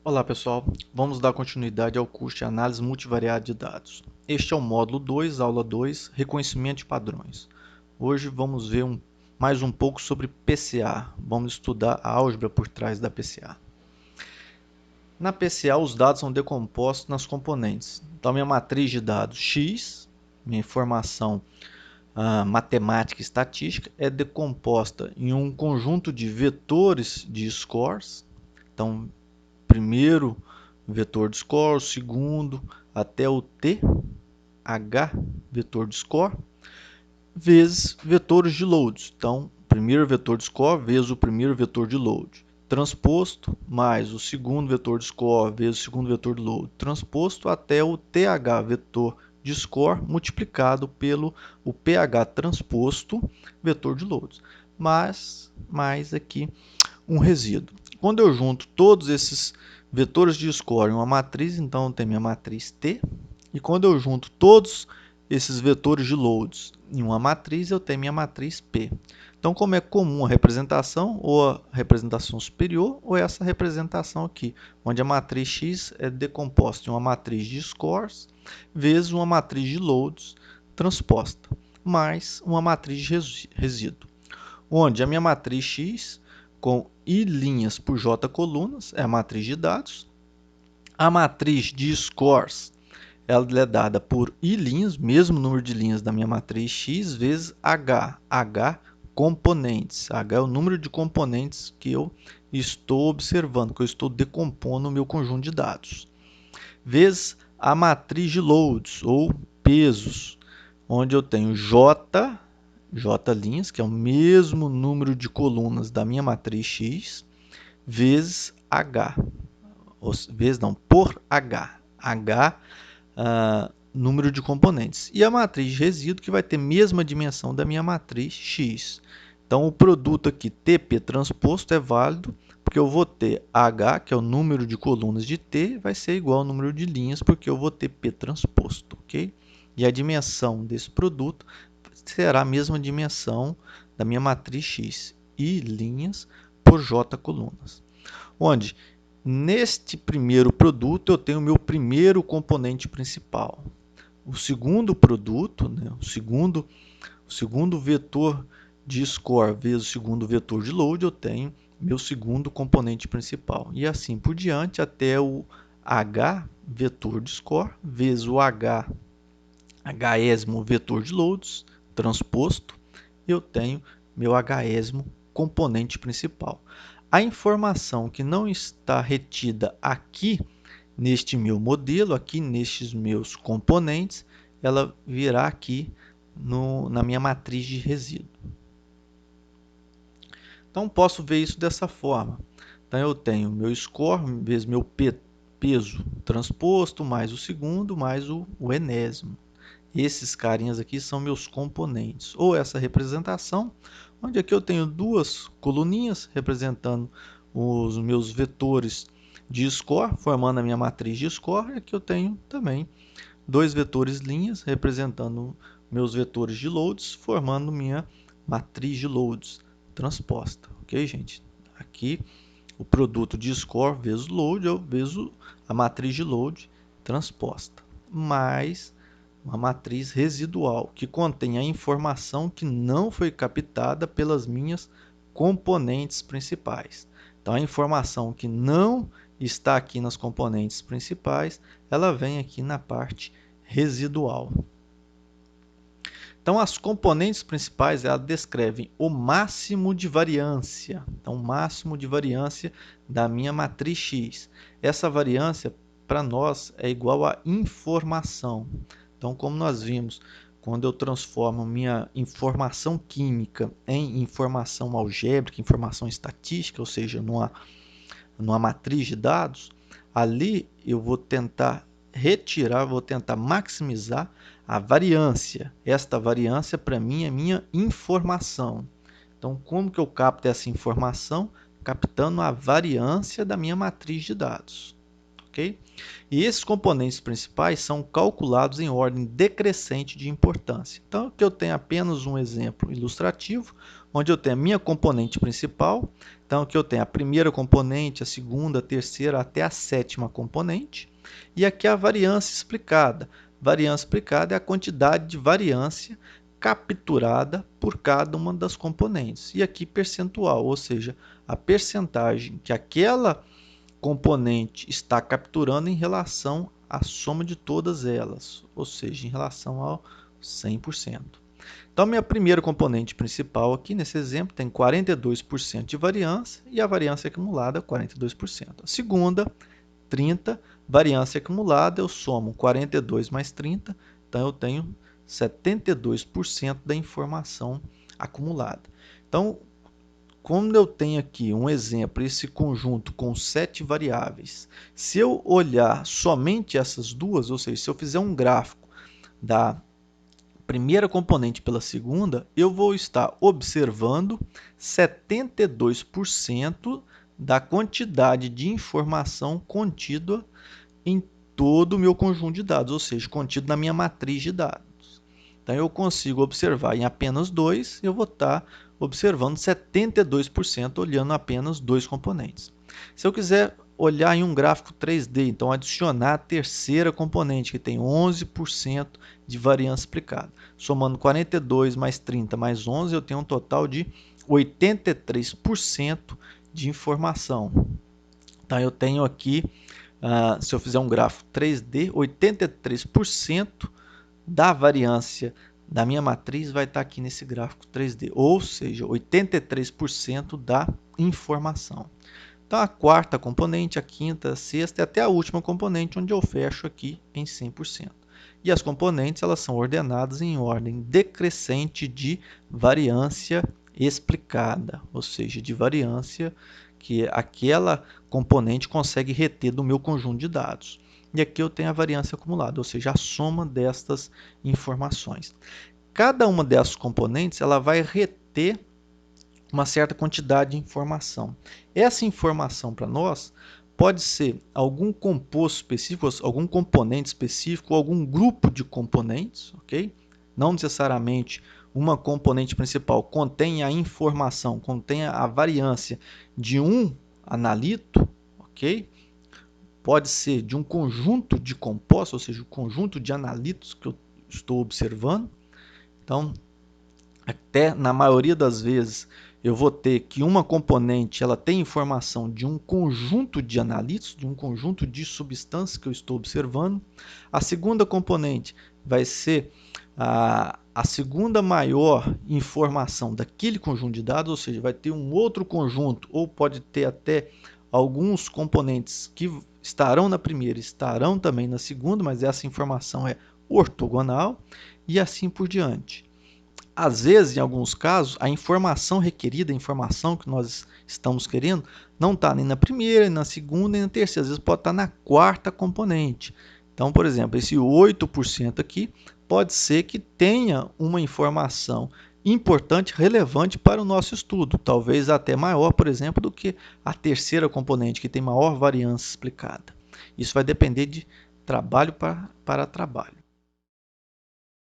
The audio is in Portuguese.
Olá pessoal, vamos dar continuidade ao curso de Análise Multivariada de Dados. Este é o módulo 2, aula 2, Reconhecimento de Padrões. Hoje vamos ver mais um pouco sobre PCA, vamos estudar a álgebra por trás da PCA. Na PCA os dados são decompostos nas componentes. Então minha matriz de dados X, minha informação matemática e estatística, é decomposta em um conjunto de vetores de scores. Então primeiro vetor de score, o segundo até o TH vetor de score, vezes vetores de loads. Então, primeiro vetor de score vezes o primeiro vetor de load, transposto, mais o segundo vetor de score vezes o segundo vetor de load, transposto até o TH vetor de score multiplicado pelo o pH transposto vetor de loads. Mas, mais aqui um resíduo. Quando eu junto todos esses vetores de score em uma matriz, então eu tenho minha matriz T. E quando eu junto todos esses vetores de loads em uma matriz, eu tenho minha matriz P. Então, como é comum a representação, ou a representação superior, ou essa representação aqui, onde a matriz X é decomposta em uma matriz de scores, vezes uma matriz de loads transposta, mais uma matriz de resíduo, onde a minha matriz X com I linhas por J colunas, é a matriz de dados. A matriz de scores, ela é dada por I linhas, mesmo número de linhas da minha matriz X, vezes H componentes. H é o número de componentes que eu estou observando, que eu estou decompondo no meu conjunto de dados. Vezes a matriz de loads, ou pesos, onde eu tenho J linhas, que é o mesmo número de colunas da minha matriz X, vezes H, vezes não, por H, número de componentes. E a matriz de resíduo, que vai ter a mesma dimensão da minha matriz X. Então, o produto aqui, TP transposto, é válido, porque eu vou ter H, que é o número de colunas de T, vai ser igual ao número de linhas, porque eu vou ter P transposto, ok? E a dimensão desse produto será a mesma dimensão da minha matriz X, I linhas por J colunas. Onde, neste primeiro produto, eu tenho o meu primeiro componente principal. O segundo produto, né, o segundo vetor de score vezes o segundo vetor de load, eu tenho meu segundo componente principal. E assim por diante, até o H vetor de score vezes o Hésimo vetor de loads transposto, eu tenho meu Hésimo componente principal. A informação que não está retida aqui neste meu modelo, aqui nestes meus componentes, ela virá aqui na minha matriz de resíduo. Então, posso ver isso dessa forma. Então, eu tenho meu score vezes meu peso transposto, mais o segundo, mais o enésimo. Esses carinhas aqui são meus componentes, ou essa representação, onde aqui eu tenho duas coluninhas representando os meus vetores de score, formando a minha matriz de score, e aqui eu tenho também dois vetores linhas representando meus vetores de loads, formando minha matriz de loads transposta, ok, gente? Aqui o produto de score vezes load, eu vejo a matriz de load transposta, mais uma matriz residual, que contém a informação que não foi captada pelas minhas componentes principais. Então, a informação que não está aqui nas componentes principais, ela vem aqui na parte residual. Então, as componentes principais, elas descrevem o máximo de variância. Então, o máximo de variância da minha matriz X. Essa variância, para nós, é igual a informação. Então, como nós vimos, quando eu transformo minha informação química em informação algébrica, informação estatística, ou seja, numa matriz de dados, ali eu vou tentar retirar, vou tentar maximizar a variância. Esta variância, para mim, é minha informação. Então, como que eu capto essa informação? Captando a variância da minha matriz de dados. Okay? E esses componentes principais são calculados em ordem decrescente de importância. Então, aqui eu tenho apenas um exemplo ilustrativo, onde eu tenho a minha componente principal. Então, aqui eu tenho a primeira componente, a segunda, a terceira, até a sétima componente. E aqui a variância explicada. Variância explicada é a quantidade de variância capturada por cada uma das componentes. E aqui percentual, ou seja, a percentagem que aquela componente está capturando em relação à soma de todas elas, ou seja, em relação ao 100%. Então, minha primeira componente principal aqui, nesse exemplo, tem 42% de variância e a variância acumulada 42%. A segunda, 30%, variância acumulada, eu somo 42 mais 30, então eu tenho 72% da informação acumulada. Então, quando eu tenho aqui um exemplo, esse conjunto com 7 variáveis, se eu olhar somente essas duas, ou seja, se eu fizer um gráfico da primeira componente pela segunda, eu vou estar observando 72% da quantidade de informação contida em todo o meu conjunto de dados, ou seja, contido na minha matriz de dados. Então, eu consigo observar em apenas dois, eu vou estar observando 72% olhando apenas dois componentes. Se eu quiser olhar em um gráfico 3D, então adicionar a terceira componente, que tem 11% de variância explicada. Somando 42 mais 30 mais 11, eu tenho um total de 83% de informação. Então, eu tenho aqui, se eu fizer um gráfico 3D, 83% da variância da minha matriz vai estar aqui nesse gráfico 3D, ou seja, 83% da informação. Então, a quarta componente, a quinta, a sexta e até a última componente, onde eu fecho aqui em 100%. E as componentes elas são ordenadas em ordem decrescente de variância explicada, ou seja, de variância que aquela componente consegue reter do meu conjunto de dados. E aqui eu tenho a variância acumulada, ou seja, a soma destas informações. Cada uma dessas componentes ela vai reter uma certa quantidade de informação. Essa informação para nós pode ser algum composto específico, algum componente específico, algum grupo de componentes, ok? Não necessariamente uma componente principal contém a informação, contém a variância de um analito, ok? Pode ser de um conjunto de compostos, ou seja, um conjunto de analitos que eu estou observando. Então, até na maioria das vezes, eu vou ter que uma componente ela tem informação de um conjunto de analitos, de um conjunto de substâncias que eu estou observando. A segunda componente vai ser a segunda maior informação daquele conjunto de dados, ou seja, vai ter um outro conjunto, ou pode ter até alguns componentes que estarão na primeira, estarão também na segunda, mas essa informação é ortogonal e assim por diante. Às vezes, em alguns casos, a informação requerida, a informação que nós estamos querendo, não está nem na primeira, nem na segunda, nem na terceira. Às vezes pode estar na quarta componente. Então, por exemplo, esse 8% aqui pode ser que tenha uma informação importante, relevante para o nosso estudo. Talvez até maior, por exemplo, do que a terceira componente, que tem maior variância explicada. Isso vai depender de trabalho para trabalho.